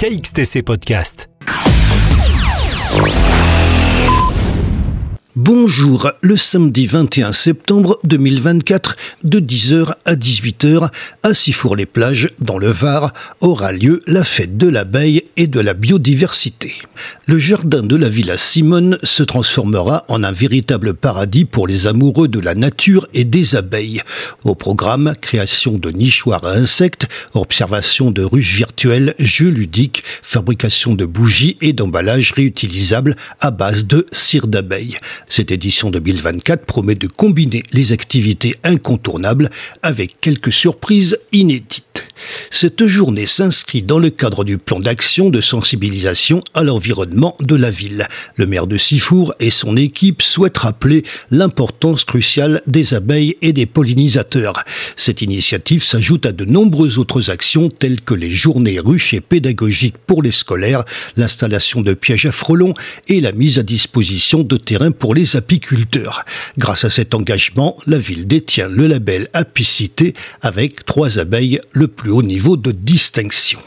KXTC Podcast. Bonjour, le samedi 21 septembre 2024, de 10h à 18h, à Sifour-les-Plages, dans le Var, aura lieu la fête de l'abeille et de la biodiversité. Le jardin de la Villa Simone se transformera en un véritable paradis pour les amoureux de la nature et des abeilles. Au programme, création de nichoirs à insectes, observation de ruches virtuelles, jeux ludiques, fabrication de bougies et d'emballages réutilisables à base de cire d'abeille. Cette édition 2024 promet de combiner les activités incontournables avec quelques surprises inédites. Cette journée s'inscrit dans le cadre du plan d'action de sensibilisation à l'environnement de la ville. Le maire de Sifour et son équipe souhaitent rappeler l'importance cruciale des abeilles et des pollinisateurs. Cette initiative s'ajoute à de nombreuses autres actions telles que les journées ruchées pédagogiques pour les scolaires, l'installation de pièges à frelons et la mise à disposition de terrains pour les apiculteurs. Grâce à cet engagement, la ville détient le label Apicité avec 3 abeilles, le plus haut niveau de distinction.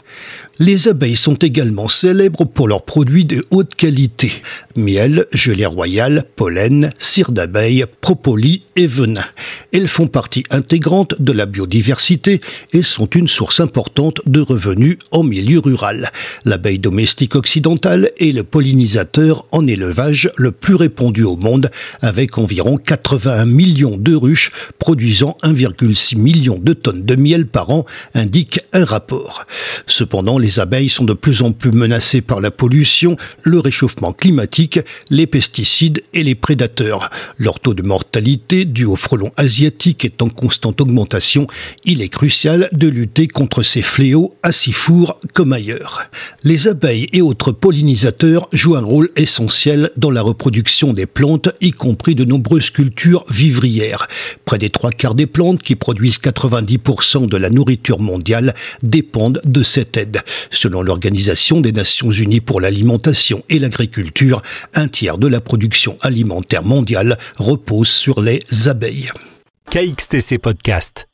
Les abeilles sont également célèbres pour leurs produits de haute qualité. Miel, gelée royale, pollen, cire d'abeille, propolis et venin. Elles font partie intégrante de la biodiversité et sont une source importante de revenus en milieu rural. L'abeille domestique occidentale est le pollinisateur en élevage le plus répandu au monde, avec environ 81 millions de ruches produisant 1,6 million de tonnes de miel par an, indique un rapport. Cependant, les abeilles sont de plus en plus menacées par la pollution, le réchauffement climatique, les pesticides et les prédateurs. Leur taux de mortalité dû aux frelons asiatiques est en constante augmentation. Il est crucial de lutter contre ces fléaux à Sifour comme ailleurs. Les abeilles et autres pollinisateurs jouent un rôle essentiel dans la reproduction des plantes, y compris de nombreuses cultures vivrières. Près des 3/4 des plantes qui produisent 90% de la nourriture mondiale dépendent de cette aide. Selon l'Organisation des Nations Unies pour l'alimentation et l'agriculture, 1/3 de la production alimentaire mondiale repose sur les abeilles. KXTC Podcast.